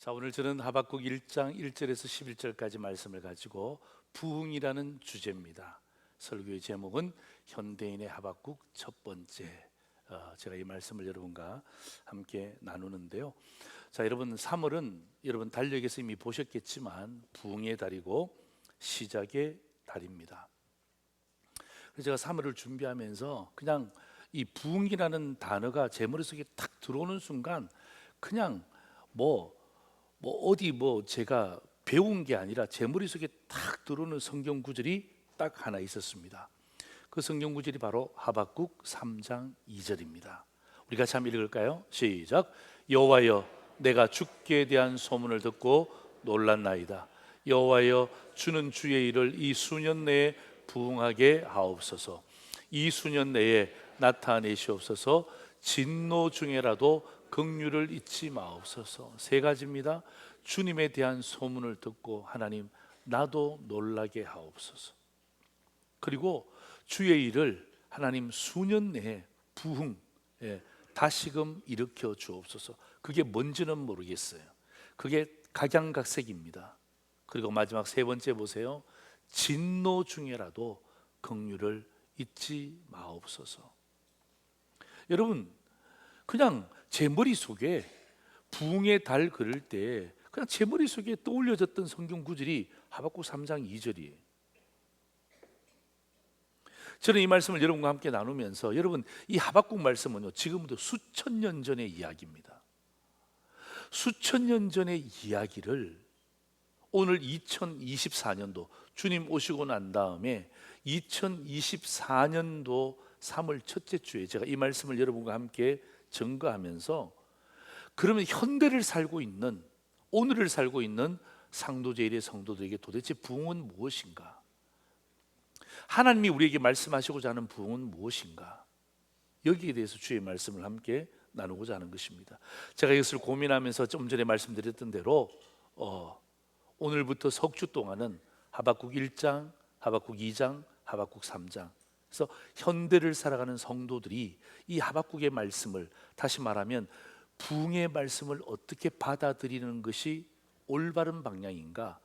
자, 오늘 저는 하박국 1장 1절에서 11절까지 말씀을 가지고 부흥이라는 주제입니다. 설교의 제목은 현대인의 하박국 첫 번째. 제가 이 말씀을 여러분과 함께 나누는데요. 자, 여러분 3월은 여러분 달력에서 이미 보셨겠지만 부흥의 달이고 시작의 달입니다. 그래서 제가 3월을 준비하면서 그냥 이 부흥이라는 단어가 제 머릿속에 탁 들어오는 순간 그냥 어디 제가 배운 게 아니라 제 머릿속에 탁 들어오는 성경 구절이 딱 하나 있었습니다. 그 성경 구절이 바로 하박국 3장 2절입니다. 우리 같이 한번 읽을까요? 시작. 여호와여, 내가 주께 대한 소문을 듣고 놀랐나이다. 여호와여, 주는 주의 일을 이 수년 내에 부응하게 하옵소서. 이 수년 내에 나타내시옵소서. 진노 중에라도 긍휼을 잊지 마옵소서. 세 가지입니다. 주님에 대한 소문을 듣고 하나님 나도 놀라게 하옵소서. 그리고 주의 일을 하나님 수년 내에 부흥 다시금 일으켜 주옵소서. 그게 뭔지는 모르겠어요. 그게 각양각색입니다. 그리고 마지막 세 번째 보세요. 진노 중에라도 긍휼을 잊지 마옵소서. 여러분, 그냥 제 머릿속에 부흥의 달 그릴 때 그냥 제 머릿속에 떠올려졌던 성경 구절이 하박국 3장 2절이에요. 저는 이 말씀을 여러분과 함께 나누면서 여러분, 이 하박국 말씀은요 지금부터 수천 년 전의 이야기입니다. 수천 년 전의 이야기를 오늘 2024년도 주님 오시고 난 다음에 2024년도 3월 첫째 주에 제가 이 말씀을 여러분과 함께 증거하면서 그러면 현대를 살고 있는, 오늘을 살고 있는 상도제일의 성도들에게 도대체 부흥은 무엇인가? 하나님이 우리에게 말씀하시고자 하는 부흥은 무엇인가? 여기에 대해서 주의 말씀을 함께 나누고자 하는 것입니다. 제가 이것을 고민하면서 좀 전에 말씀드렸던 대로 오늘부터 석 주 동안은 하박국 1장, 하박국 2장, 하박국 3장, 그래서 현대를 살아가는 성도들이 이 하박국의 말씀을, 다시 말하면 부흥의 말씀을 어떻게 받아들이는 것이 올바른 방향인가,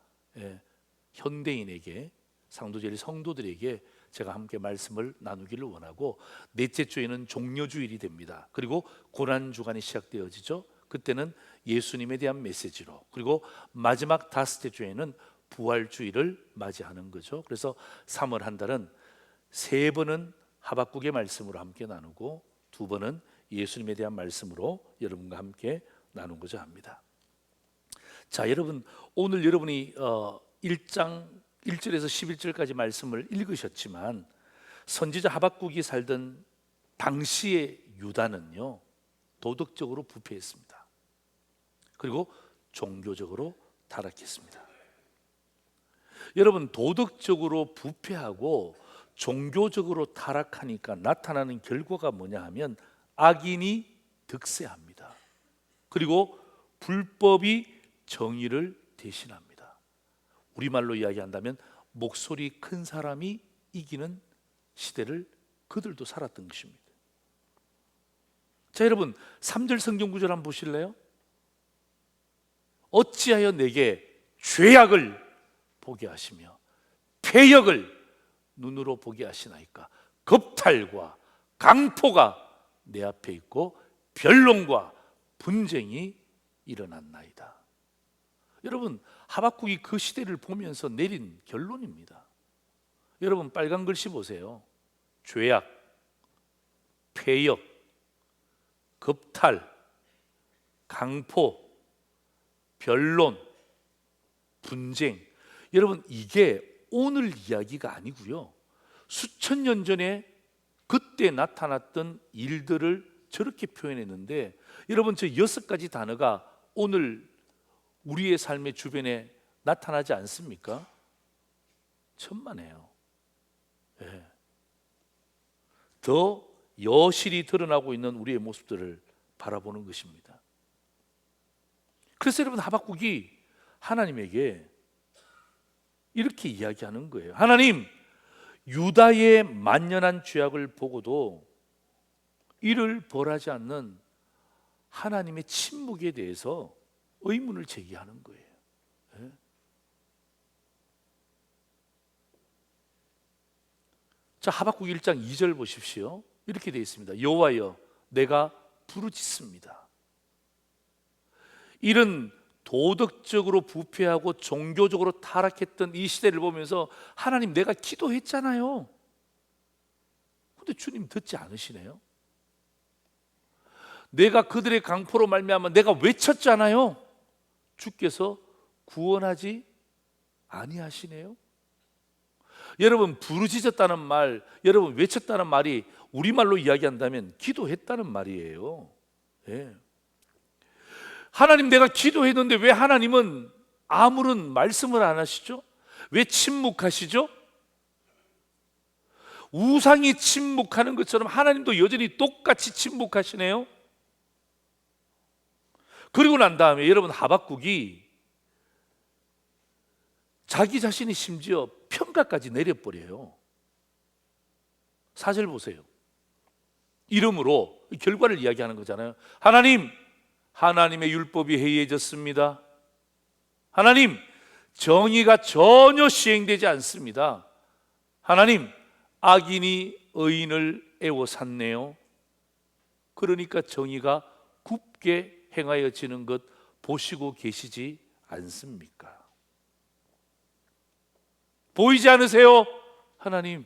현대인에게, 상도제일 성도들에게 제가 함께 말씀을 나누기를 원하고, 넷째 주에는 종려주일이 됩니다. 그리고 고난주간이 시작되어지죠. 그때는 예수님에 대한 메시지로, 그리고 마지막 다섯째 주에는 부활주일을 맞이하는 거죠. 그래서 3월 한 달은 세 번은 하박국의 말씀으로 함께 나누고 두 번은 예수님에 대한 말씀으로 여러분과 함께 나누고자 합니다. 자, 여러분, 오늘 여러분이 1장 1절에서 11절까지 말씀을 읽으셨지만 선지자 하박국이 살던 당시의 유다는요 도덕적으로 부패했습니다. 그리고 종교적으로 타락했습니다. 여러분, 도덕적으로 부패하고 종교적으로 타락하니까 나타나는 결과가 뭐냐 하면 악인이 득세합니다. 그리고 불법이 정의를 대신합니다. 우리말로 이야기한다면 목소리 큰 사람이 이기는 시대를 그들도 살았던 것입니다. 자, 여러분 3절 성경 구절 한번 보실래요? 어찌하여 내게 죄악을 보게 하시며 패역을 눈으로 보게 하시나이까. 겁탈과 강포가 내 앞에 있고 변론과 분쟁이 일어났나이다. 여러분, 하박국이 그 시대를 보면서 내린 결론입니다. 여러분, 빨간 글씨 보세요. 죄악, 패역, 겁탈, 강포, 변론, 분쟁. 여러분, 이게 오늘 이야기가 아니고요, 수천 년 전에 그때 나타났던 일들을 저렇게 표현했는데, 여러분, 저 6가지 단어가 오늘 우리의 삶의 주변에 나타나지 않습니까? 천만에요. 더 여실히 드러나고 있는 우리의 모습들을 바라보는 것입니다. 그래서 여러분, 하박국이 하나님에게 이렇게 이야기하는 거예요. 하나님, 유다의 만연한 죄악을 보고도 이를 벌하지 않는 하나님의 침묵에 대해서 의문을 제기하는 거예요. 예? 자, 하박국 1장 2절 보십시오. 이렇게 되어 있습니다. 여호와여, 내가 부르짖습니다. 이런 도덕적으로 부패하고 종교적으로 타락했던 이 시대를 보면서 하나님, 내가 기도했잖아요. 근데 주님 듣지 않으시네요. 내가 그들의 강포로 말미암아 내가 외쳤잖아요. 주께서 구원하지 아니하시네요. 여러분, 부르짖었다는 말, 여러분 외쳤다는 말이 우리말로 이야기한다면 기도했다는 말이에요. 예. 하나님, 내가 기도했는데 왜 하나님은 아무런 말씀을 안 하시죠? 왜 침묵하시죠? 우상이 침묵하는 것처럼 하나님도 여전히 똑같이 침묵하시네요. 그리고 난 다음에 여러분, 하박국이 자기 자신이 심지어 평가까지 내려버려요. 4절 보세요. 이러므로 결과를 이야기하는 거잖아요. 하나님, 하나님의 율법이 해이해졌습니다. 하나님, 정의가 전혀 시행되지 않습니다. 하나님, 악인이 의인을 애워쌌네요. 그러니까 정의가 굽게 행하여지는 것 보시고 계시지 않습니까? 보이지 않으세요? 하나님.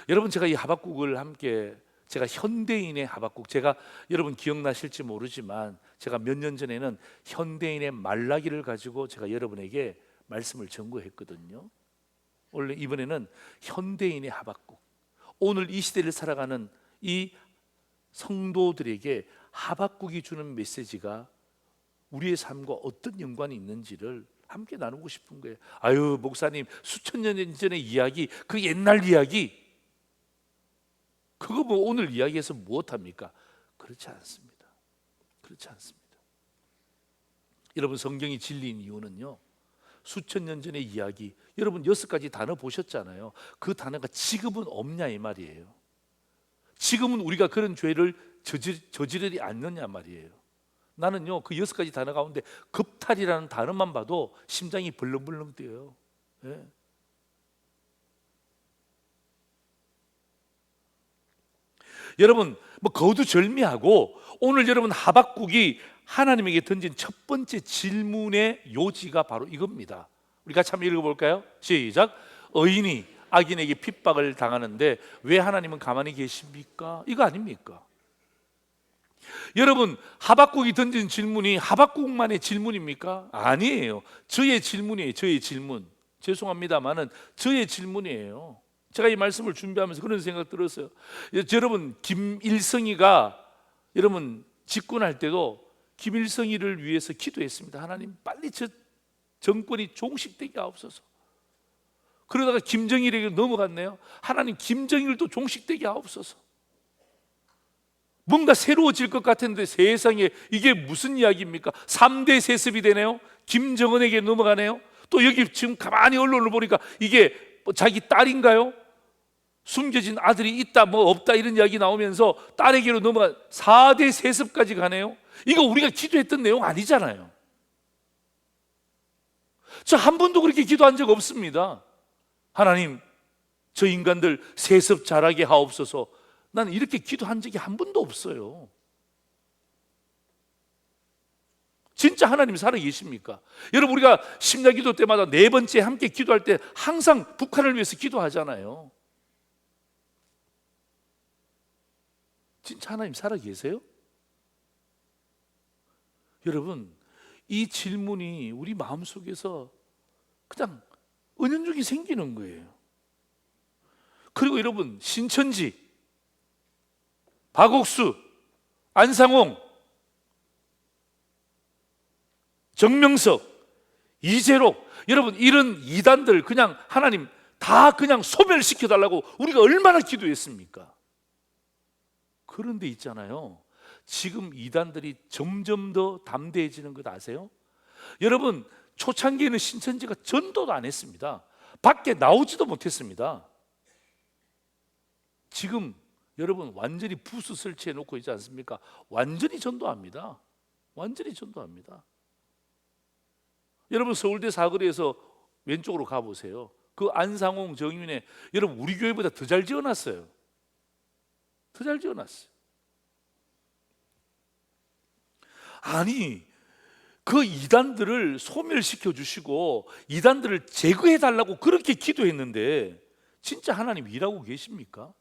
여러분, 제가 이 하박국을 함께, 제가 현대인의 하박국, 제가 여러분 기억나실지 모르지만 제가 몇 년 전에는 현대인의 말라기를 가지고 제가 여러분에게 말씀을 전거했거든요. 원래 이번에는 현대인의 하박국, 오늘 이 시대를 살아가는 이 성도들에게 하박국이 주는 메시지가 우리의 삶과 어떤 연관이 있는지를 함께 나누고 싶은 거예요. 아유, 목사님, 수천 년 전의 이야기, 그 옛날 이야기, 그거 뭐 오늘 이야기해서 무엇합니까? 그렇지 않습니다. 그렇지 않습니다. 여러분, 성경이 진리인 이유는요, 수천 년 전의 이야기, 여러분 6가지 단어 보셨잖아요. 그 단어가 지금은 없냐 이 말이에요. 지금은 우리가 그런 죄를 저지르지 않느냐 말이에요. 나는요, 그 6가지 단어 가운데 겁탈이라는 단어만 봐도 심장이 벌렁벌렁 뛰어요. 예. 여러분, 뭐 거두절미하고 오늘 여러분 하박국이 하나님에게 던진 첫 번째 질문의 요지가 바로 이겁니다. 우리 같이 한번 읽어볼까요? 시작. 의인이 악인에게 핍박을 당하는데 왜 하나님은 가만히 계십니까? 이거 아닙니까? 여러분, 하박국이 던진 질문이 하박국만의 질문입니까? 아니에요. 저의 질문이에요. 저의 질문. 죄송합니다만은 저의 질문이에요. 제가 이 말씀을 준비하면서 그런 생각 들었어요. 여러분, 김일성이가 여러분 집권할 때도 김일성이를 위해서 기도했습니다. 하나님, 빨리 저 정권이 종식되게 하옵소서. 그러다가 김정일에게 넘어갔네요. 하나님, 김정일도 종식되게 하옵소서. 뭔가 새로워질 것 같은데 세상에 이게 무슨 이야기입니까? 3대 세습이 되네요. 김정은에게 넘어가네요. 또 여기 지금 가만히 언론을 보니까 이게 뭐 자기 딸인가요? 숨겨진 아들이 있다 뭐 없다 이런 이야기 나오면서 딸에게로 넘어가 4대 세습까지 가네요. 이거 우리가 기도했던 내용 아니잖아요. 저 한 번도 그렇게 기도한 적 없습니다. 하나님, 저 인간들 세습 잘하게 하옵소서. 나는 이렇게 기도한 적이 한 번도 없어요. 진짜 하나님 살아계십니까? 여러분, 우리가 심야기도 때마다 4번째 함께 기도할 때 항상 북한을 위해서 기도하잖아요. 진짜 하나님 살아계세요? 여러분, 이 질문이 우리 마음속에서 그냥 은연중에 생기는 거예요. 그리고 여러분, 신천지, 박옥수, 안상홍, 정명석, 이재록, 여러분 이런 이단들 그냥 하나님 다 그냥 소멸시켜달라고 우리가 얼마나 기도했습니까? 그런데 있잖아요, 지금 이단들이 점점 더 담대해지는 것 아세요? 여러분, 초창기에는 신천지가 전도도 안 했습니다. 밖에 나오지도 못했습니다. 지금 여러분 완전히 부스 설치해 놓고 있지 않습니까? 완전히 전도합니다. 완전히 전도합니다. 여러분 서울대 사거리에서 왼쪽으로 가보세요. 그 안상홍 정윤회, 여러분 우리 교회보다 더 잘 지어놨어요. 더 잘 지어놨어요. 아니 그 이단들을 소멸시켜 주시고 이단들을 제거해 달라고 그렇게 기도했는데 진짜 하나님 일하고 계십니까?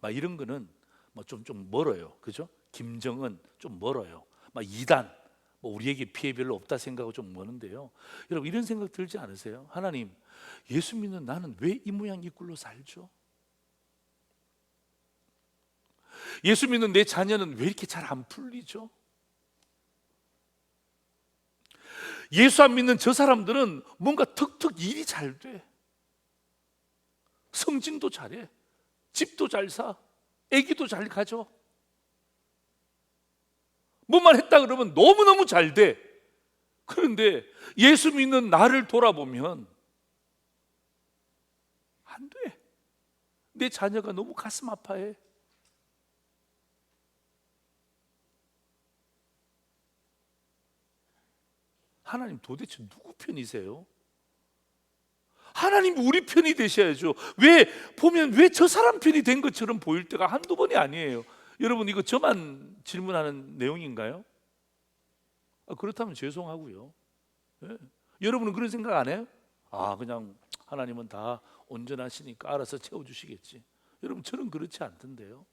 막 이런 거는 뭐 좀 멀어요. 그죠? 김정은 좀 멀어요. 막 이단 뭐 우리에게 피해 별로 없다 생각하고 좀 머는데요. 여러분 이런 생각 들지 않으세요? 하나님, 예수 믿는 나는 왜 이 모양 이 꼴로 살죠? 예수 믿는 내 자녀는 왜 이렇게 잘 안 풀리죠? 예수 안 믿는 저 사람들은 뭔가 턱턱 일이 잘 돼. 성진도 잘해. 집도 잘 사. 아기도 잘 가져. 뭐만 했다 그러면 너무너무 잘 돼. 그런데 예수 믿는 나를 돌아보면 안 돼. 내 자녀가 너무 가슴 아파해. 하나님 도대체 누구 편이세요? 하나님 우리 편이 되셔야죠. 왜 보면 왜 저 사람 편이 된 것처럼 보일 때가 한두 번이 아니에요. 여러분 이거 저만 질문하는 내용인가요? 그렇다면 죄송하고요. 예. 여러분은 그런 생각 안 해요? 그냥 하나님은 다 온전하시니까 알아서 채워주시겠지. 여러분 저는 그렇지 않던데요.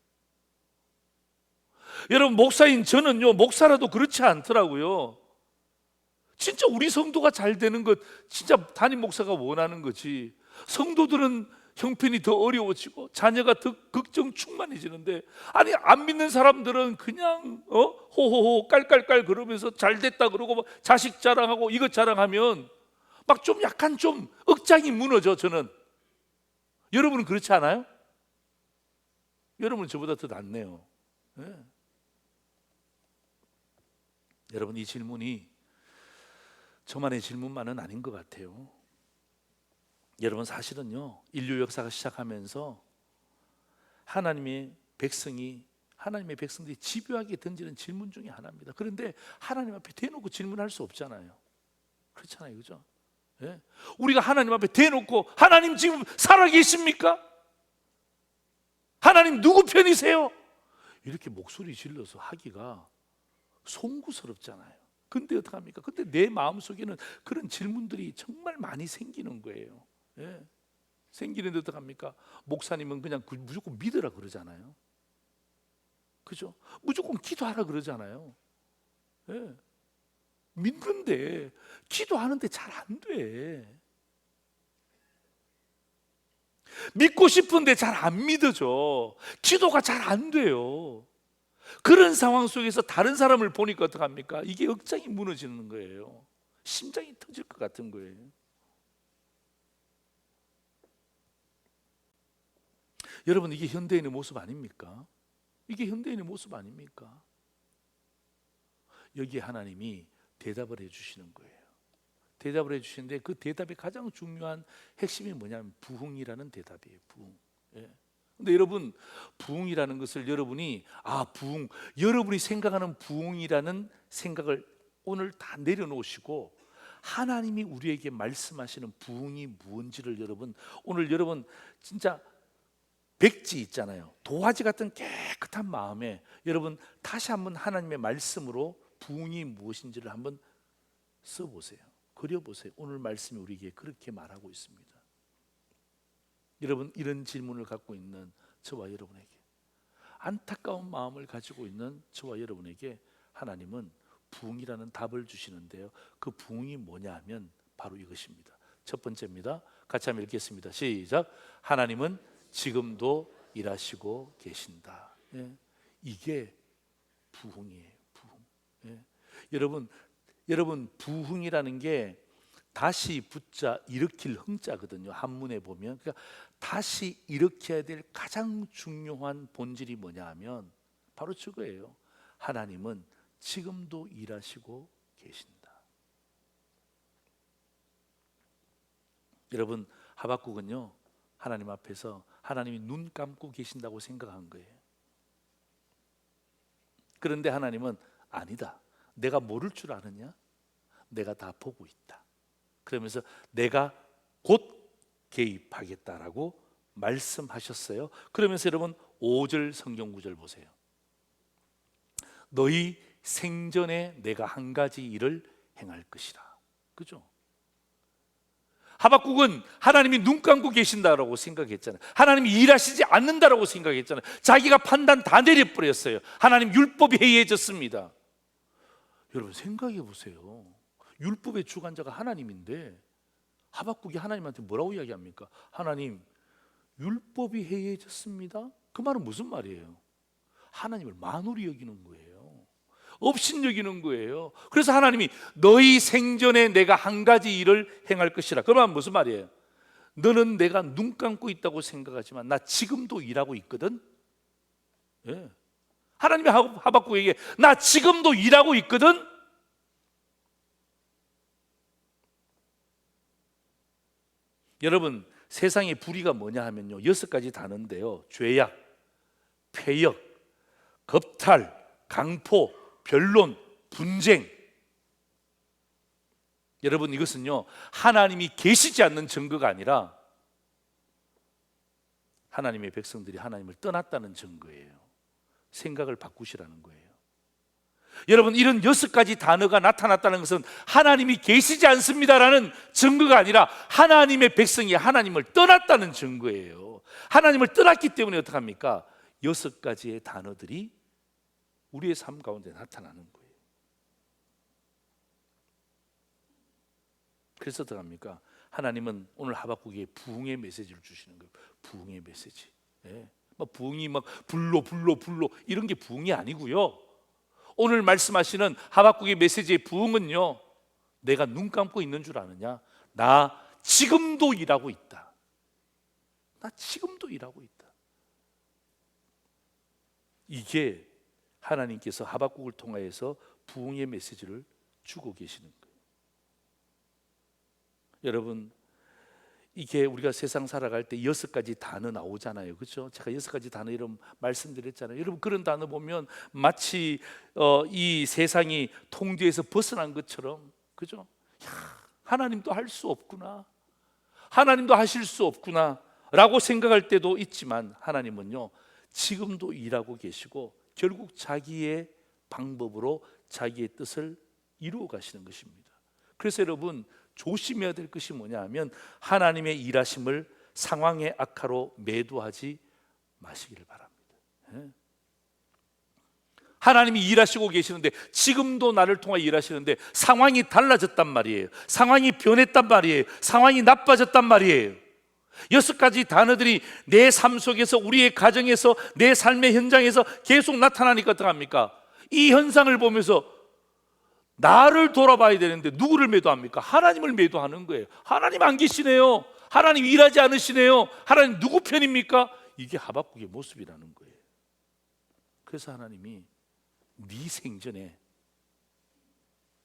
여러분 목사인 저는요 목사라도 그렇지 않더라고요. 진짜 우리 성도가 잘 되는 것 진짜 담임 목사가 원하는 거지. 성도들은 형편이 더 어려워지고 자녀가 더 걱정 충만해지는데 아니 안 믿는 사람들은 그냥 호호호 깔깔깔 그러면서 잘 됐다 그러고 막 자식 자랑하고 이것 자랑하면 막 좀 약간 좀 억장이 무너져. 저는. 여러분은 그렇지 않아요? 여러분은 저보다 더 낫네요. 네. 여러분 이 질문이 저만의 질문만은 아닌 것 같아요. 여러분 사실은요 인류 역사가 시작하면서 하나님의 백성들이 집요하게 던지는 질문 중에 하나입니다. 그런데 하나님 앞에 대놓고 질문할 수 없잖아요. 그렇잖아요, 그죠? 예? 우리가 하나님 앞에 대놓고 하나님 지금 살아계십니까? 하나님 누구 편이세요? 이렇게 목소리 질러서 하기가 송구스럽잖아요. 근데 어떡합니까? 근데 내 마음속에는 그런 질문들이 정말 많이 생기는 거예요. 예. 생기는데 어떡합니까? 목사님은 그냥 무조건 믿으라 그러잖아요. 그죠? 무조건 기도하라 그러잖아요. 예. 믿는데 기도하는데 잘 안 돼. 믿고 싶은데 잘 안 믿어져. 기도가 잘 안 돼요. 그런 상황 속에서 다른 사람을 보니까 어떡합니까? 이게 억장이 무너지는 거예요. 심장이 터질 것 같은 거예요. 여러분 이게 현대인의 모습 아닙니까? 이게 현대인의 모습 아닙니까? 여기에 하나님이 대답을 해주시는 거예요. 대답을 해주시는데 그 대답의 가장 중요한 핵심이 뭐냐면 부흥이라는 대답이에요. 부흥. 예. 근데 여러분 부흥이라는 것을 여러분이 부흥, 여러분이 생각하는 부흥이라는 생각을 오늘 다 내려놓으시고 하나님이 우리에게 말씀하시는 부흥이 무엇인지를 오늘 여러분 진짜 백지 있잖아요. 도화지 같은 깨끗한 마음에 여러분 다시 한번 하나님의 말씀으로 부흥이 무엇인지를 한번 써보세요. 그려보세요. 오늘 말씀이 우리에게 그렇게 말하고 있습니다. 여러분 이런 질문을 갖고 있는 저와 여러분에게, 안타까운 마음을 가지고 있는 저와 여러분에게 하나님은 부흥이라는 답을 주시는데요. 그 부흥이 뭐냐 하면 바로 이것입니다. 첫 번째입니다. 같이 한번 읽겠습니다. 시작. 하나님은 지금도 일하시고 계신다. 예. 이게 부흥이에요. 부흥. 예. 여러분 부흥이라는 게 다시 붙자 일으킬 흥자거든요. 한문에 보면 그러니까 다시 일으켜야 될 가장 중요한 본질이 뭐냐 하면 바로 저거예요. 하나님은 지금도 일하시고 계신다. 여러분 하박국은요 하나님 앞에서 하나님이 눈 감고 계신다고 생각한 거예요. 그런데 하나님은 아니다. 내가 모를 줄 아느냐? 내가 다 보고 있다. 그러면서 내가 곧 개입하겠다라고 말씀하셨어요. 그러면서 여러분 5절 성경 구절 보세요. 너희 생전에 내가 한 가지 일을 행할 것이라. 그죠? 하박국은 하나님이 눈 감고 계신다라고 생각했잖아요. 하나님이 일하시지 않는다라고 생각했잖아요. 자기가 판단 다 내려버렸어요. 하나님 율법이 해이해졌습니다. 여러분 생각해 보세요. 율법의 주관자가 하나님인데 하박국이 하나님한테 뭐라고 이야기합니까? 하나님, 율법이 해이해졌습니다. 그 말은 무슨 말이에요? 하나님을 만홀히 여기는 거예요. 업신 여기는 거예요. 그래서 하나님이 너희 생전에 내가 한 가지 일을 행할 것이라. 그러면 무슨 말이에요? 너는 내가 눈 감고 있다고 생각하지만 나 지금도 일하고 있거든. 예. 하나님이 하박국에게 나 지금도 일하고 있거든. 여러분 세상의 불의가 뭐냐 하면요 6가지 단어인데요. 죄악, 폐역, 겁탈, 강포, 변론, 분쟁. 여러분 이것은요 하나님이 계시지 않는 증거가 아니라 하나님의 백성들이 하나님을 떠났다는 증거예요. 생각을 바꾸시라는 거예요. 여러분 이런 6가지 단어가 나타났다는 것은 하나님이 계시지 않습니다라는 증거가 아니라 하나님의 백성이 하나님을 떠났다는 증거예요. 하나님을 떠났기 때문에 어떡합니까? 6가지의 단어들이 우리의 삶 가운데 나타나는 거예요. 그래서 어떡합니까? 하나님은 오늘 하박국에 부흥의 메시지를 주시는 거예요. 부흥의 메시지. 예. 부흥이 막 불로 이런 게 부흥이 아니고요. 오늘 말씀하시는 하박국의 메시지의 부흥은요 내가 눈 감고 있는 줄 아느냐? 나 지금도 일하고 있다. 나 지금도 일하고 있다. 이게 하나님께서 하박국을 통하여서 부흥의 메시지를 주고 계시는 거예요. 여러분 이게 우리가 세상 살아갈 때 6가지 단어 나오잖아요. 그렇죠? 제가 6가지 단어 이름 말씀드렸잖아요. 여러분 그런 단어 보면 마치 이 세상이 통제에서 벗어난 것처럼, 그죠? 하나님도 할 수 없구나, 하나님도 하실 수 없구나 라고 생각할 때도 있지만 하나님은요 지금도 일하고 계시고 결국 자기의 방법으로 자기의 뜻을 이루어 가시는 것입니다. 그래서 여러분 조심해야 될 것이 뭐냐 하면 하나님의 일하심을 상황의 악화로 매도하지 마시기를 바랍니다. 하나님이 일하시고 계시는데 지금도 나를 통해 일하시는데 상황이 달라졌단 말이에요. 상황이 변했단 말이에요. 상황이 나빠졌단 말이에요. 6가지 단어들이 내 삶 속에서, 우리의 가정에서, 내 삶의 현장에서 계속 나타나니까 어떡합니까? 이 현상을 보면서 나를 돌아봐야 되는데 누구를 매도합니까? 하나님을 매도하는 거예요. 하나님 안 계시네요. 하나님 일하지 않으시네요. 하나님 누구 편입니까? 이게 하박국의 모습이라는 거예요. 그래서 하나님이 네 생전에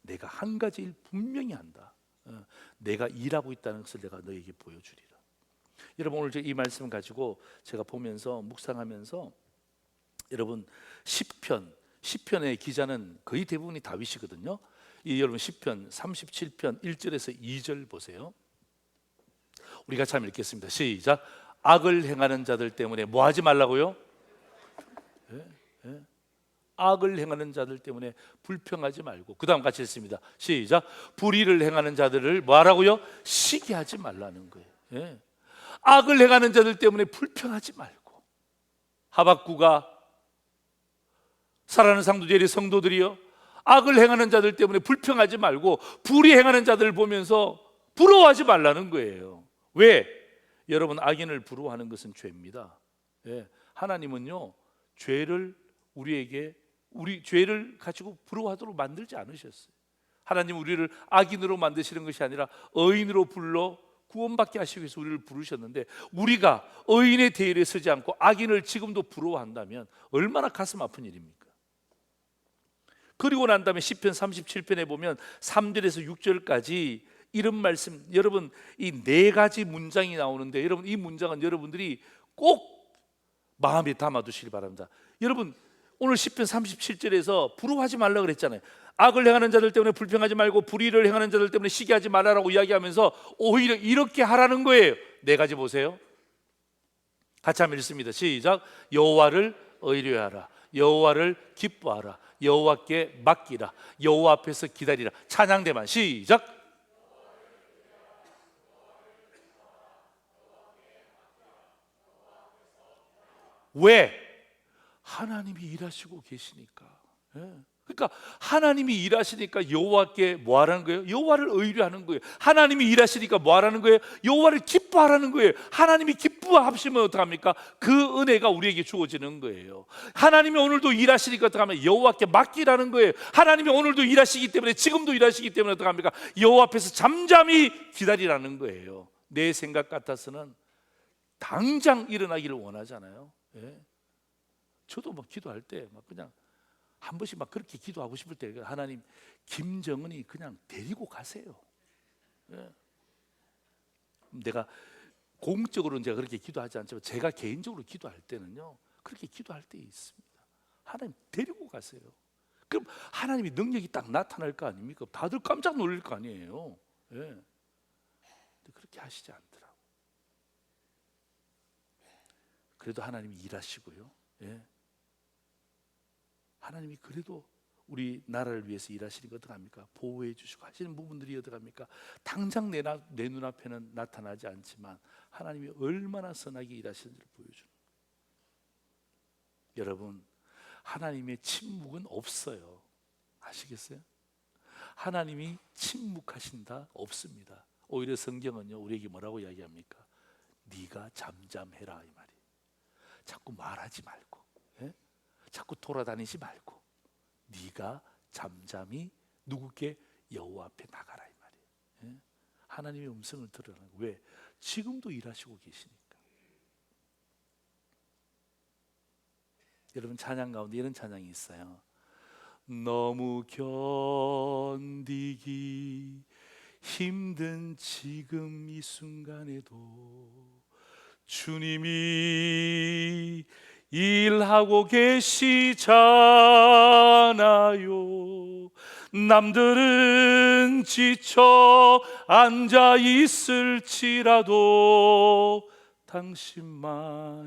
내가 한 가지 일 분명히 한다. 내가 일하고 있다는 것을 내가 너에게 보여주리라. 여러분 오늘 이 말씀을 가지고 제가 보면서 묵상하면서 여러분 시편의 기자는 거의 대부분이 다윗이거든요. 여러분 시편 37편 1절에서 2절 보세요. 우리 같이 한번 읽겠습니다. 시작. 악을 행하는 자들 때문에 뭐 하지 말라고요? 악을 행하는 자들 때문에 불평하지 말고, 그 다음 같이 읽습니다. 시작. 불의를 행하는 자들을 뭐 하라고요? 시기하지 말라는 거예요. 악을 행하는 자들 때문에 불평하지 말고. 하박국아, 사랑하는 상도제리 성도들이여, 악을 행하는 자들 때문에 불평하지 말고 불의 행하는 자들을 보면서 부러워하지 말라는 거예요. 왜? 여러분 악인을 부러워하는 것은 죄입니다. 하나님은요 우리 죄를 가지고 부러워하도록 만들지 않으셨어요. 하나님 우리를 악인으로 만드시는 것이 아니라 의인으로 불러 구원받게 하시기 위해서 우리를 부르셨는데, 우리가 의인의 대열에 서지 않고 악인을 지금도 부러워한다면 얼마나 가슴 아픈 일입니까? 그리고 난 다음에 시편 37편에 보면 3절에서 6절까지 이런 말씀, 여러분 이 4가지 문장이 나오는데, 여러분 이 문장은 여러분들이 꼭 마음에 담아두시기 바랍니다. 여러분 오늘 시편 37절에서 부러워하지 말라 그랬잖아요. 악을 행하는 자들 때문에 불평하지 말고 불의를 행하는 자들 때문에 시기하지 말라라고 이야기하면서 오히려 이렇게 하라는 거예요. 네 가지 보세요. 같이 한번 읽습니다. 시작. 여호와를 의뢰하라. 여호와를 기뻐하라. 여호와께 맡기라. 여호와 앞에서 기다리라. 찬양대만 시작. 왜? 하나님이 일하시고 계시니까. 예. 그러니까 하나님이 일하시니까 여호와께 뭐 하라는 거예요? 여호와를 의뢰하는 거예요. 하나님이 일하시니까 뭐 하라는 거예요? 여호와를 기뻐하라는 거예요. 하나님이 기뻐하시면 어떡합니까? 그 은혜가 우리에게 주어지는 거예요. 하나님이 오늘도 일하시니까 어떡하면 여호와께 맡기라는 거예요. 하나님이 오늘도 일하시기 때문에, 지금도 일하시기 때문에 어떡합니까? 여호와 앞에서 잠잠히 기다리라는 거예요. 내 생각 같아서는 당장 일어나기를 원하잖아요. 예. 저도 막 기도할 때 막 그냥 한 번씩 막 그렇게 기도하고 싶을 때, 하나님, 김정은이 그냥 데리고 가세요. 예. 내가 공적으로는 제가 그렇게 기도하지 않지만 제가 개인적으로 기도할 때는요, 그렇게 기도할 때 있습니다. 하나님 데리고 가세요. 그럼 하나님이 능력이 딱 나타날 거 아닙니까? 다들 깜짝 놀랄 거 아니에요. 예. 근데 그렇게 하시지 않더라고. 그래도 하나님이 일하시고요. 예. 하나님이 그래도 우리 나라를 위해서 일하시는 거 어떡합니까? 보호해 주시고 하시는 부분들이 어떡합니까? 당장 내 눈앞에는 나타나지 않지만 하나님이 얼마나 선하게 일하시는지를 보여주는. 여러분, 하나님의 침묵은 없어요. 아시겠어요? 하나님이 침묵하신다 없습니다. 오히려 성경은요, 우리에게 뭐라고 이야기합니까? 네가 잠잠해라, 이 말이에요. 자꾸 말하지 말고, 예? 자꾸 돌아다니지 말고 네가 잠잠히 누구께? 여호와 앞에 나가라, 이 말이에요. 예? 하나님의 음성을 들으라는 거예요. 왜? 지금도 일하시고 계시니까. 여러분, 찬양 가운데 이런 찬양이 있어요. 너무 견디기 힘든 지금 이 순간에도 주님이 일하고 계시잖아요. 남들은 지쳐 앉아 있을지라도 당신만은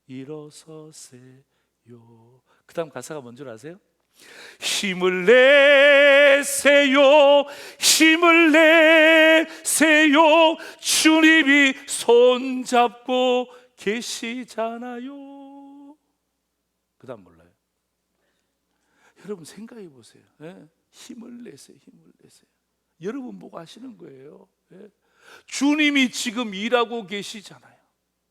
일어서세요. 그 다음 가사가 뭔 줄 아세요? 힘을 내세요, 힘을 내세요. 주님이 손잡고 계시잖아요. 그 다음 몰라요. 여러분 생각해 보세요. 예? 힘을 내세요, 힘을 내세요. 여러분 보고 하시는 거예요. 예? 주님이 지금 일하고 계시잖아요.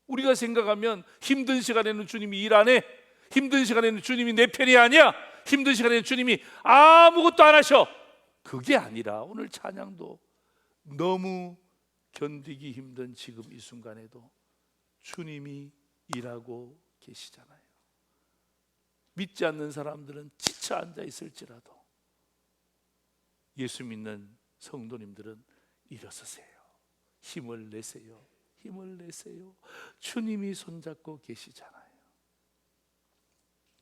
우리가 생각하면 힘든 시간에는 주님이 일 안 해. 힘든 시간에는 주님이 내 편이 아니야. 힘든 시간에는 주님이 아무것도 안 하셔. 그게 아니라 오늘 찬양도 너무 견디기 힘든 지금 이 순간에도 주님이 일하고 계시잖아요. 믿지 않는 사람들은 지쳐 앉아 있을지라도 예수 믿는 성도님들은 일어서세요. 힘을 내세요. 힘을 내세요. 주님이 손잡고 계시잖아요.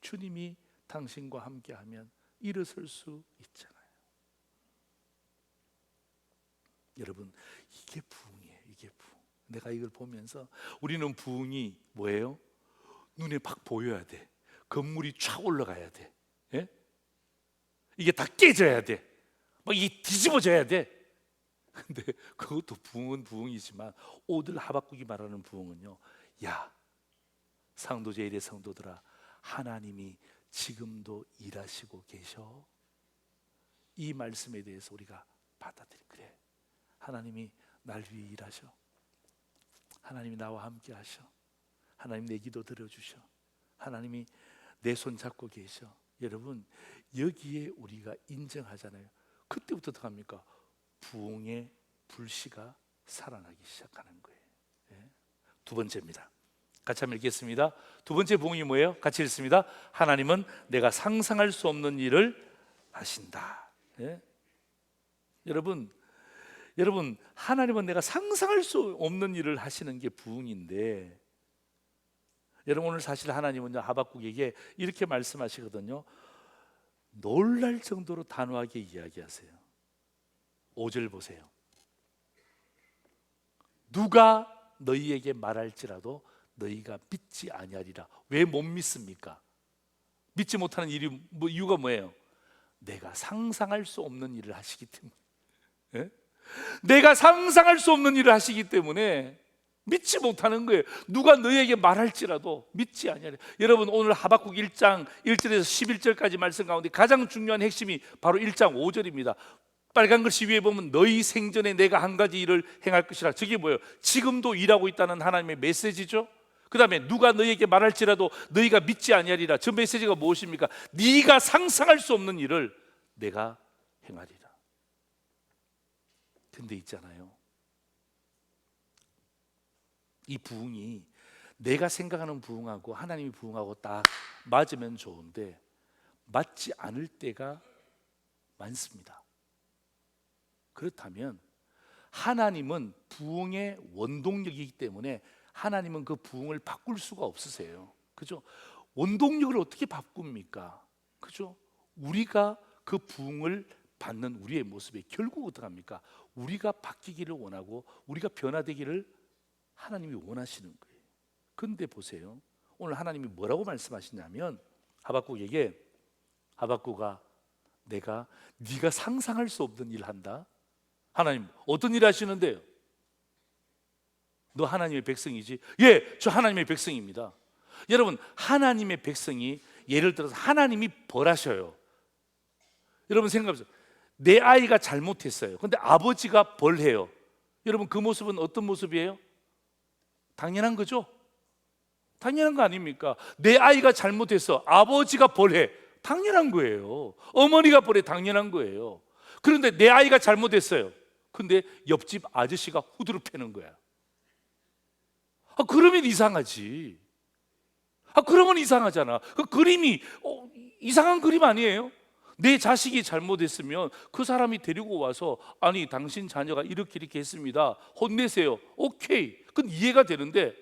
주님이 당신과 함께하면 일어설 수 있잖아요. 여러분, 이게 부흥이에요. 이게 부흥. 내가 이걸 보면서 우리는 부흥이 뭐예요? 눈에 팍 보여야 돼. 건물이 쫙 올라가야 돼. 예? 이게 다 깨져야 돼. 막 이게 뒤집어져야 돼. 근데 그것도 부흥은 부흥이지만 오늘 하박국이 말하는 부흥은요, 야, 상도제일의 성도들아, 하나님이 지금도 일하시고 계셔. 이 말씀에 대해서 우리가 받아들이. 그래, 하나님이 날 위해 일하셔. 하나님이 나와 함께 하셔. 하나님 내 기도 들어주셔. 하나님이 내 손 잡고 계셔. 여러분, 여기에 우리가 인정하잖아요. 그때부터 어떻게 합니까? 부흥의 불씨가 살아나기 시작하는 거예요. 예. 두 번째입니다. 같이 한번 읽겠습니다. 두 번째 부흥이 뭐예요? 같이 읽습니다. 하나님은 내가 상상할 수 없는 일을 하신다. 예? 여러분, 하나님은 내가 상상할 수 없는 일을 하시는 게 부흥인데, 여러분, 오늘 사실 하나님은 하박국에게 이렇게 말씀하시거든요. 놀랄 정도로 단호하게 이야기하세요. 5절 보세요. 누가 너희에게 말할지라도 너희가 믿지 아니하리라. 왜 못 믿습니까? 믿지 못하는 이유가 뭐예요? 내가 상상할 수 없는 일을 하시기 때문에. 예? 내가 상상할 수 없는 일을 하시기 때문에 믿지 못하는 거예요. 누가 너희에게 말할지라도 믿지 아니하리라. 여러분, 오늘 하박국 1장 1절에서 11절까지 말씀 가운데 가장 중요한 핵심이 바로 1장 5절입니다. 빨간 글씨 위에 보면 너희 생전에 내가 한 가지 일을 행할 것이라. 저게 뭐예요? 지금도 일하고 있다는 하나님의 메시지죠. 그 다음에 누가 너희에게 말할지라도 너희가 믿지 아니하리라. 저 메시지가 무엇입니까? 네가 상상할 수 없는 일을 내가 행하리라. 근데 있잖아요, 이 부흥이 내가 생각하는 부흥하고 하나님이 부흥하고 딱 맞으면 좋은데 맞지 않을 때가 많습니다. 그렇다면 하나님은 부흥의 원동력이기 때문에 하나님은 그 부흥을 바꿀 수가 없으세요. 그죠? 원동력을 어떻게 바꿉니까? 그죠? 우리가 그 부흥을 받는 우리의 모습이 결국 어떻게 합니까? 우리가 바뀌기를 원하고 우리가 변화되기를 하나님이 원하시는 거예요. 그런데 보세요, 오늘 하나님이 뭐라고 말씀하시냐면 하박국에게, 하박국아, 네가 상상할 수 없는 일을 한다. 하나님, 어떤 일 하시는데요? 너 하나님의 백성이지? 예, 저 하나님의 백성입니다. 여러분, 하나님의 백성이 예를 들어서 하나님이 벌하셔요. 여러분 생각해보세요. 내 아이가 잘못했어요. 근데 아버지가 벌해요. 여러분, 그 모습은 어떤 모습이에요? 당연한 거죠? 당연한 거 아닙니까? 내 아이가 잘못했어. 아버지가 벌해. 당연한 거예요. 어머니가 벌해. 당연한 거예요. 그런데 내 아이가 잘못했어요. 근데 옆집 아저씨가 후드를 패는 거야. 그러면 이상하지. 그러면 이상하잖아. 그 그림이 이상한 그림 아니에요? 내 자식이 잘못했으면 그 사람이 데리고 와서, 아니 당신 자녀가 이렇게 했습니다, 혼내세요. 오케이, 그건 이해가 되는데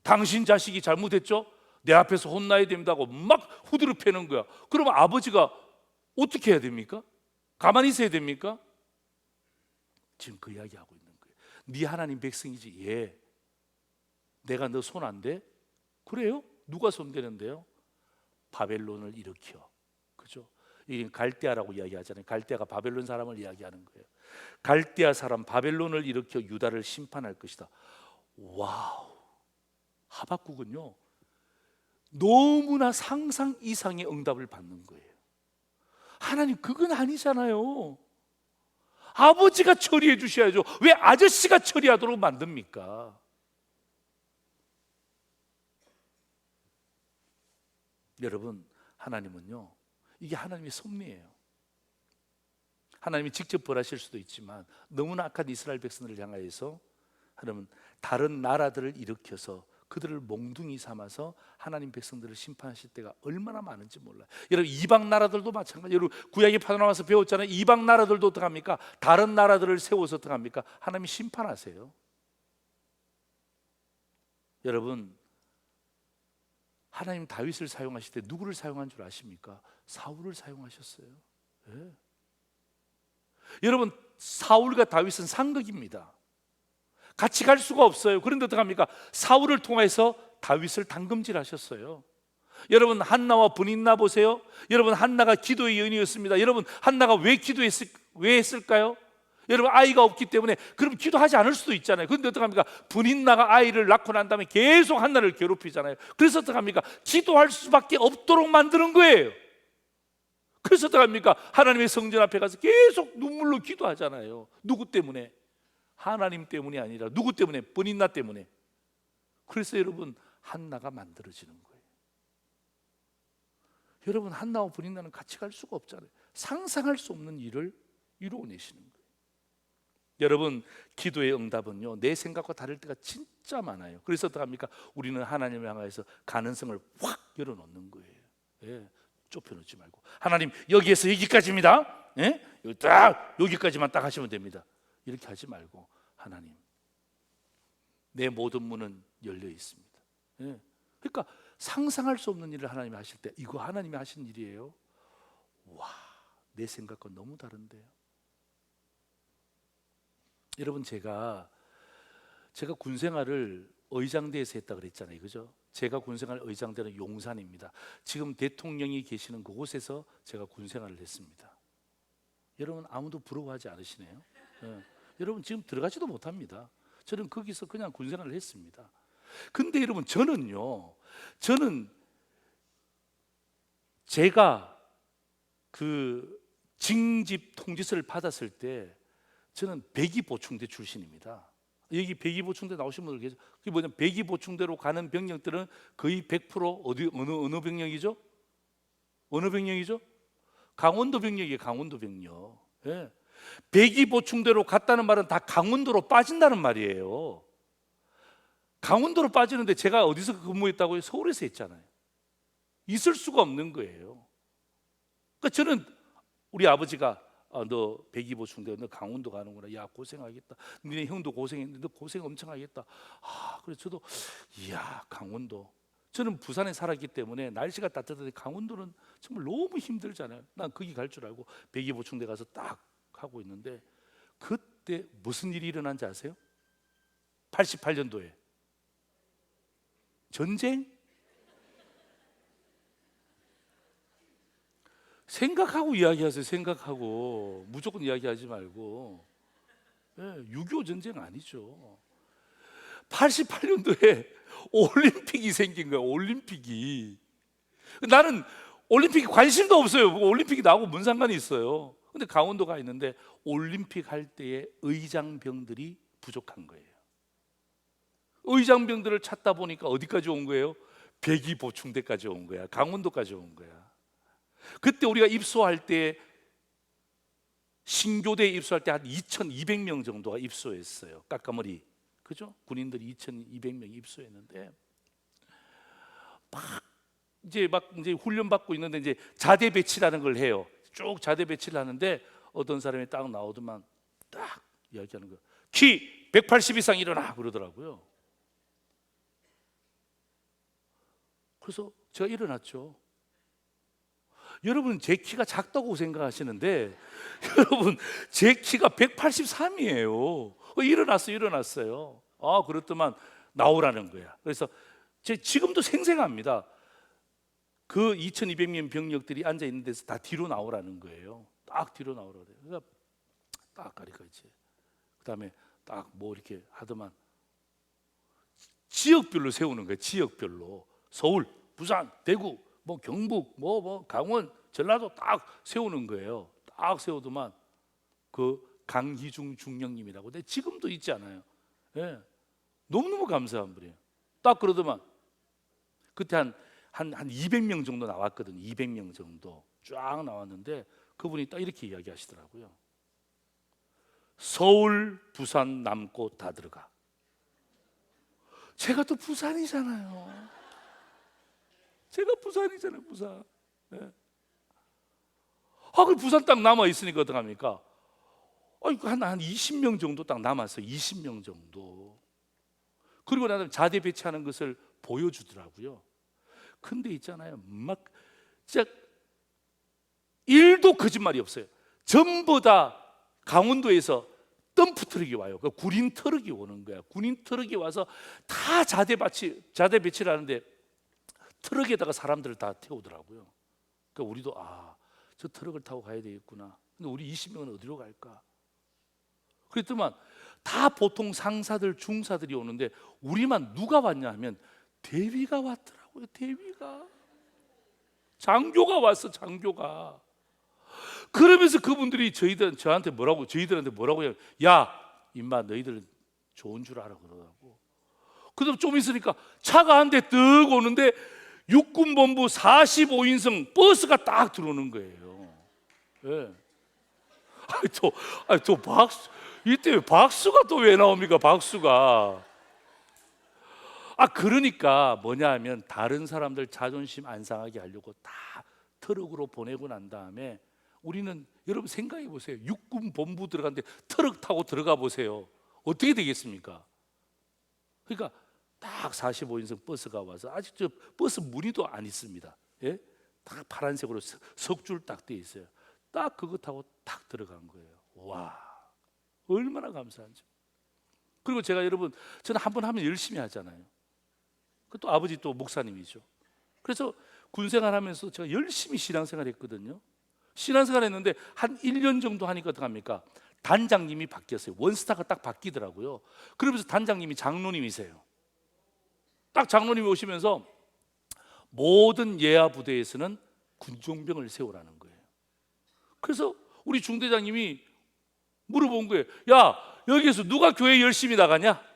당신 자식이 잘못했죠? 내 앞에서 혼나야 된다고 막 후드를 패는 거야. 그러면 아버지가 어떻게 해야 됩니까? 가만히 있어야 됩니까? 지금 그 이야기하고 있는 거예요. 네 하나님 백성이지. 예. 내가 너 손 안 대? 그래요? 누가 손대는데요? 바벨론을 일으켜. 그죠? 이 갈대아라고 이야기하잖아요. 갈대아가 바벨론 사람을 이야기하는 거예요. 갈대아 사람 바벨론을 일으켜 유다를 심판할 것이다. 와우. 하박국은요, 너무나 상상 이상의 응답을 받는 거예요. 하나님, 그건 아니잖아요. 아버지가 처리해 주셔야죠. 왜 아저씨가 처리하도록 만듭니까? 여러분, 하나님은요, 이게 하나님의 섭리예요. 하나님이 직접 벌하실 수도 있지만 너무나 악한 이스라엘 백성들을 향하여서 하나님은 다른 나라들을 일으켜서 그들을 몽둥이 삼아서 하나님 백성들을 심판하실 때가 얼마나 많은지 몰라요. 여러분, 이방 나라들도 마찬가지. 여러분, 구약에 파나와서 배웠잖아요. 이방 나라들도 어떻게 합니까? 다른 나라들을 세워서 어떻게 합니까? 하나님이 심판하세요. 여러분, 하나님 다윗을 사용하실 때 누구를 사용한 줄 아십니까? 사울을 사용하셨어요. 네. 여러분, 사울과 다윗은 상극입니다. 같이 갈 수가 없어요. 그런데 어떡합니까? 사울을 통해서 다윗을 당금질하셨어요. 여러분, 한나와 브닌나 보세요. 여러분, 한나가 기도의 여인이었습니다. 여러분, 한나가 왜 했을까요? 여러분, 아이가 없기 때문에. 그럼 기도하지 않을 수도 있잖아요. 그런데 어떡합니까? 브닌나가 아이를 낳고 난 다음에 계속 한나를 괴롭히잖아요. 그래서 어떡합니까? 기도할 수밖에 없도록 만드는 거예요. 그래서 어떡합니까? 하나님의 성전 앞에 가서 계속 눈물로 기도하잖아요. 누구 때문에? 하나님 때문이 아니라 누구 때문에? 브닌나 때문에. 그래서 여러분, 한나가 만들어지는 거예요. 여러분, 한나와 브닌나는 같이 갈 수가 없잖아요. 상상할 수 없는 일을 이루어내시는 거예요. 여러분, 기도의 응답은요, 내 생각과 다를 때가 진짜 많아요. 그래서 어떡합니까? 우리는 하나님을 향해서 가능성을 확 열어놓는 거예요. 예, 좁혀놓지 말고, 하나님 여기에서 여기까지입니다. 예? 여기까지만 딱 하시면 됩니다. 이렇게 하지 말고, 하나님, 내 모든 문은 열려 있습니다. 예, 그러니까 상상할 수 없는 일을 하나님이 하실 때 이거 하나님이 하신 일이에요. 와, 내 생각과 너무 다른데요. 여러분, 제가 군 생활을 의장대에서 했다 그랬잖아요, 그죠? 제가 군 생활 의장대는 용산입니다. 지금 대통령이 계시는 그곳에서 제가 군 생활을 했습니다. 여러분, 아무도 부러워하지 않으시네요. 예. 여러분, 지금 들어가지도 못합니다. 저는 거기서 그냥 군 생활을 했습니다. 근데 여러분, 저는 제가 그 징집 통지서를 받았을 때 저는 배기보충대 출신입니다. 여기 배기보충대 나오신 분들 계세요. 그게 뭐냐면 배기보충대로 가는 병력들은 거의 100% 어느 병력이죠? 어느 병력이죠? 강원도 병력이에요. 강원도 병력. 예. 배기보충대로 갔다는 말은 다 강원도로 빠진다는 말이에요. 강원도로 빠지는데 제가 어디서 근무했다고요? 서울에서 했잖아요. 있을 수가 없는 거예요. 그러니까 저는 우리 아버지가 너 배기보충대, 너 강원도 가는구나. 야, 고생하겠다. 너네 형도 고생했는데 너 고생 엄청 하겠다. 그래서 저도 이야, 강원도. 저는 부산에 살았기 때문에 날씨가 따뜻한데 강원도는 정말 너무 힘들잖아요. 난 거기 갈 줄 알고 배기보충대 가서 딱 하고 있는데 그때 무슨 일이 일어난지 아세요? 88년도에 전쟁? 생각하고 이야기하세요. 생각하고 무조건 이야기하지 말고. 6.25 전쟁 아니죠. 88년도에 올림픽이 생긴 거예요. 올림픽이. 나는 올림픽에 관심도 없어요. 올림픽이 나하고 뭔 상관이 있어요. 근데 강원도 가 있는데 올림픽 할 때에 의장병들이 부족한 거예요. 의장병들을 찾다 보니까 어디까지 온 거예요? 배기보충대까지 온 거야. 강원도까지 온 거야. 그때 우리가 입소할 때 신교대에 입소할 때 한 2,200명 정도가 입소했어요. 까까머리, 그죠? 군인들이 2,200명 입소했는데 막 이제 훈련 받고 있는데 이제 자대 배치라는 걸 해요. 쭉 자대 배치를 하는데 어떤 사람이 딱 나오더만 딱 이야기하는 거예요. 키 180 이상 일어나 그러더라고요. 그래서 제가 일어났죠. 여러분, 제 키가 작다고 생각하시는데 여러분, 제 키가 183이에요. 일어났어요. 그렇더만 나오라는 거야. 그래서 지금도 생생합니다. 그 2,200명 병력들이 앉아 있는 데서 다 뒤로 나오라는 거예요. 딱 뒤로 나오라 그래요. 그러니까 딱 가리까 이제 그다음에 딱 뭐 이렇게 하더만 지역별로 세우는 거예요. 지역별로 서울, 부산, 대구, 뭐 경북, 뭐 강원, 전라도 딱 세우는 거예요. 딱 세우더만 그 강희중 중령님이라고. 근데 지금도 있지 않아요. 예. 너무너무 감사한 분이에요. 딱 그러더만 그때 한 200명 정도 나왔거든. 200명 정도 쫙 나왔는데 그분이 딱 이렇게 이야기하시더라고요. 서울, 부산, 남고 다 들어가. 제가 또 부산이잖아요. 부산. 네. 그 부산 딱 남아 있으니까 어떡합니까? 한 20명 정도 딱 남았어요. 20명 정도. 그리고 나는 자대 배치하는 것을 보여주더라고요. 근데 있잖아요, 막 진짜 1도 거짓말이 없어요. 전부 다 강원도에서 덤프 트럭이 와요. 그 군인 트럭이 오는 거야. 군인 트럭이 와서 다 자대 배치를 하는데 트럭에다가 사람들을 다 태우더라고요. 그러니까 우리도 저 트럭을 타고 가야 되겠구나. 근데 우리 20명은 어디로 갈까? 그랬더만 다 보통 상사들, 중사들이 오는데 우리만 누가 왔냐 하면 대위가 왔더라고요. 대위가. 장교가 왔어. 장교가. 그러면서 그분들이 저희들한테 뭐라고 해요? 야, 임마, 너희들 좋은 줄 알아 그러더라고. 그다음 좀 있으니까 차가 한 대 뜩 오는데 육군본부 45인승 버스가 딱 들어오는 거예요. 예. 또 박수. 이때 박수가 또 왜 나옵니까? 박수가. 그러니까 뭐냐 하면 다른 사람들 자존심 안 상하게 하려고 다 트럭으로 보내고 난 다음에 우리는, 여러분 생각해 보세요. 육군 본부 들어갔는데 트럭 타고 들어가 보세요. 어떻게 되겠습니까? 그러니까 딱 45인승 버스가 와서 아직 저 버스 문의도 안 있습니다. 예? 딱 파란색으로 석줄 딱 돼 있어요. 딱 그거 타고 딱 들어간 거예요. 와, 얼마나 감사한지. 그리고 제가 여러분, 저는 한 번 하면 열심히 하잖아요. 또 아버지 또 목사님이죠. 그래서 군생활하면서 제가 열심히 신앙생활 했거든요. 신앙생활 했는데 한 1년 정도 하니까 어떡합니까? 단장님이 바뀌었어요. 원스타가 딱 바뀌더라고요. 그러면서 단장님이 장로님이세요. 딱 장로님이 오시면서 모든 예하 부대에서는 군종병을 세우라는 거예요. 그래서 우리 중대장님이 물어본 거예요. 야, 여기에서 누가 교회 열심히 나가냐?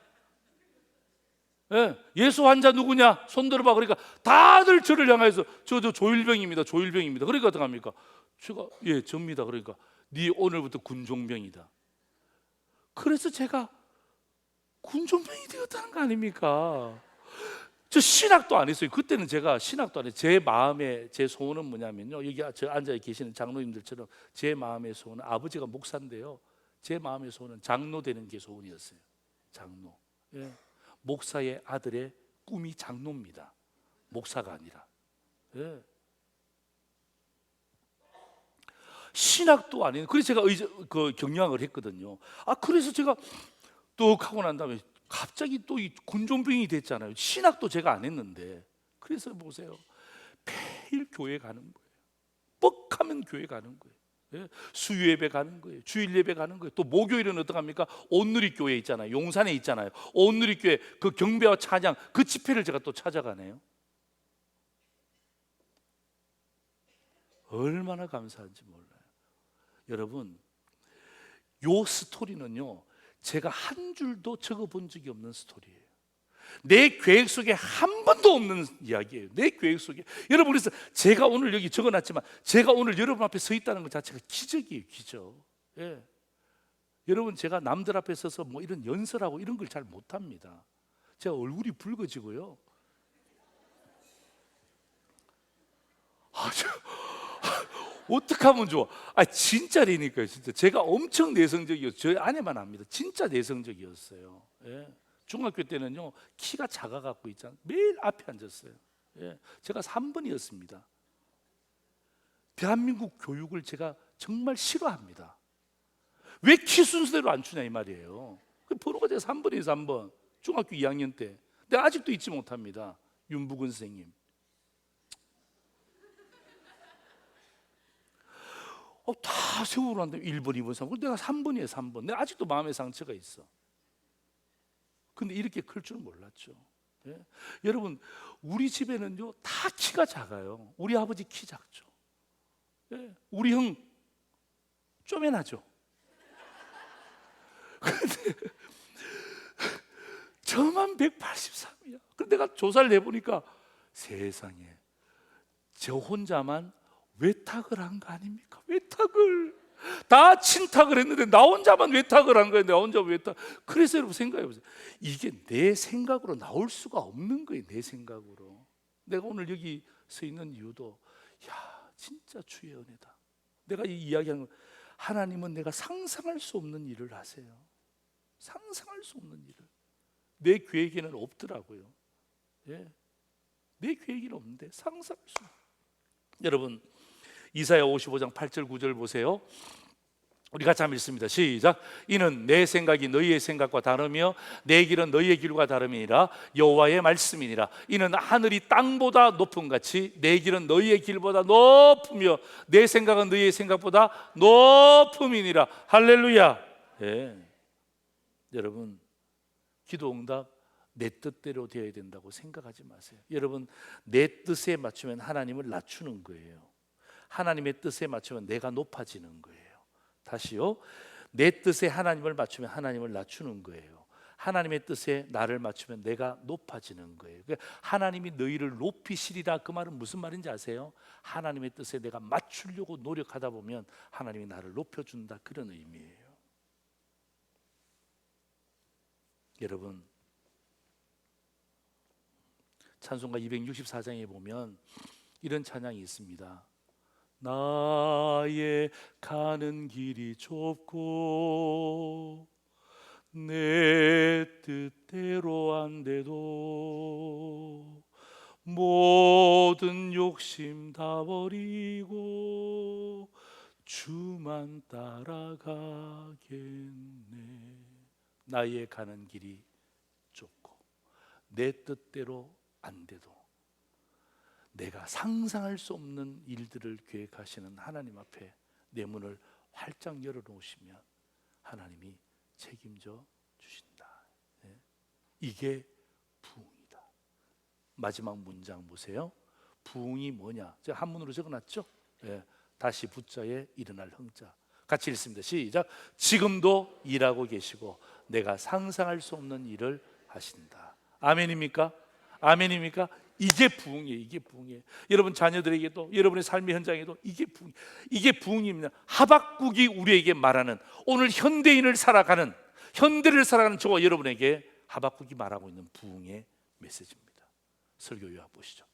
예, 예수 환자 누구냐? 손 들어봐. 그러니까 다들 저를 향해서 저 조일병입니다. 조일병입니다. 그러니까 어떡합니까? 제가 예, 접니다. 그러니까 네 오늘부터 군종병이다. 그래서 제가 군종병이 되었다는 거 아닙니까? 저 신학도 안 했어요. 그때는 제가 신학도 안 했어요. 제 마음에 제 소원은 뭐냐면요, 여기 저 앉아 계시는 장로님들처럼 제 마음의 소원은, 아버지가 목사인데요, 제 마음의 소원은 장로 되는 게 소원이었어요. 장로. 예. 목사의 아들의 꿈이 장로입니다. 목사가 아니라. 예. 신학도 아니에요. 그래서 제가 그 경영학을 했거든요. 그래서 제가 뚝 하고 난 다음에 갑자기 또 이 군종병이 됐잖아요. 신학도 제가 안 했는데. 그래서 보세요, 매일 교회 가는 거예요. 뻑하면 교회 가는 거예요. 예? 수요 예배 가는 거예요. 주일 예배 가는 거예요. 또 목요일은 어떡합니까? 온누리 교회 있잖아요. 용산에 있잖아요. 온누리 교회 그 경배와 찬양 그 집회를 제가 또 찾아가네요. 얼마나 감사한지 몰라요. 여러분, 요 스토리는요, 제가 한 줄도 적어본 적이 없는 스토리예요. 내 계획 속에 한 번도 없는 이야기예요. 내 계획 속에. 여러분, 그래서 제가 오늘 여기 적어놨지만 제가 오늘 여러분 앞에 서 있다는 것 자체가 기적이에요. 기적. 예. 여러분, 제가 남들 앞에 서서 뭐 이런 연설하고 이런 걸 잘 못합니다. 제가 얼굴이 붉어지고요. 어떻게 하면 좋아? 진짜라니까요. 진짜 제가 엄청 내성적이었어요. 저희 아내만 압니다. 진짜 내성적이었어요. 예. 중학교 때는요, 키가 작아갖고 있잖아요. 매일 앞에 앉았어요. 예. 제가 3번이었습니다. 대한민국 교육을 제가 정말 싫어합니다. 왜 키 순서대로 안 추냐 이 말이에요. 그 번호가 제가 3번이에요. 3번. 중학교 2학년 때. 근데 아직도 잊지 못합니다. 윤부근 선생님. 다 세우고 난 다음에 1번, 2번, 3번. 내가 3번이에요. 3번. 내가 아직도 마음에 상처가 있어. 근데 이렇게 클 줄 몰랐죠. 예? 여러분, 우리 집에는요, 다 키가 작아요. 우리 아버지 키 작죠. 예? 우리 형 쪼매나죠. 근데 저만 183이야. 근데 내가 조사를 해보니까 세상에, 저 혼자만 외탁을 한 거 아닙니까? 외탁을 다 친탁을 했는데 나 혼자만 외탁을 한 거예요. 나 혼자 외탁. 그래서 여러분 생각해 보세요. 이게 내 생각으로 나올 수가 없는 거예요. 내 생각으로. 내가 오늘 여기 서 있는 이유도, 야, 진짜 주의 은혜다. 내가 이 이야기하는 거, 하나님은 내가 상상할 수 없는 일을 하세요. 상상할 수 없는 일을. 내 계획에는 없더라고요. 예. 내 계획에는 없는데 상상할 수 없어요. 여러분, 이사야 55장 8절 9절 보세요. 우리 같이 한번 읽습니다. 시작. 이는 내 생각이 너희의 생각과 다르며 내 길은 너희의 길과 다름이니라. 여호와의 말씀이니라. 이는 하늘이 땅보다 높음 같이 내 길은 너희의 길보다 높으며 내 생각은 너희의 생각보다 높음이니라. 할렐루야. 예. 여러분, 기도 응답 내 뜻대로 되어야 된다고 생각하지 마세요. 여러분, 내 뜻에 맞추면 하나님을 낮추는 거예요. 하나님의 뜻에 맞추면 내가 높아지는 거예요. 다시요. 내 뜻에 하나님을 맞추면 하나님을 낮추는 거예요. 하나님의 뜻에 나를 맞추면 내가 높아지는 거예요. 그러니까 하나님이 너희를 높이시리라, 그 말은 무슨 말인지 아세요? 하나님의 뜻에 내가 맞추려고 노력하다 보면 하나님이 나를 높여준다, 그런 의미예요. 여러분, 찬송가 264장에 보면 이런 찬양이 있습니다. 나의 가는 길이 좁고 내 뜻대로 안 돼도 모든 욕심 다 버리고 주만 따라가겠네. 나의 가는 길이 좁고 내 뜻대로 안 돼도 내가 상상할 수 없는 일들을 계획하시는 하나님 앞에 내 문을 활짝 열어놓으시면 하나님이 책임져 주신다. 이게 부흥이다. 마지막 문장 보세요. 부흥이 뭐냐? 제가 한문으로 적어놨죠? 다시 부자에 일어날 흥자. 같이 읽습니다. 시작. 지금도 일하고 계시고 내가 상상할 수 없는 일을 하신다. 아멘입니까? 아멘입니까? 이게 부흥이에요. 이게 부흥이에요. 여러분 자녀들에게도, 여러분의 삶의 현장에도 이게 부흥입니다. 하박국이 우리에게 말하는, 오늘 현대를 살아가는 저와 여러분에게 하박국이 말하고 있는 부흥의 메시지입니다. 설교 요약 보시죠.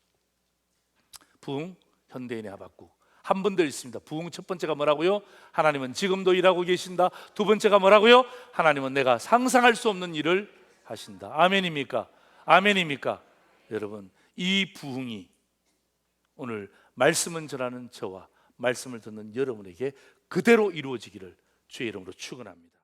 부흥, 현대인의 하박국. 한 번 더 있습니다. 부흥 첫 번째가 뭐라고요? 하나님은 지금도 일하고 계신다. 두 번째가 뭐라고요? 하나님은 내가 상상할 수 없는 일을 하신다. 아멘입니까? 아멘입니까? 여러분, 이 부흥이 오늘 말씀을 전하는 저와 말씀을 듣는 여러분에게 그대로 이루어지기를 주의 이름으로 축원합니다.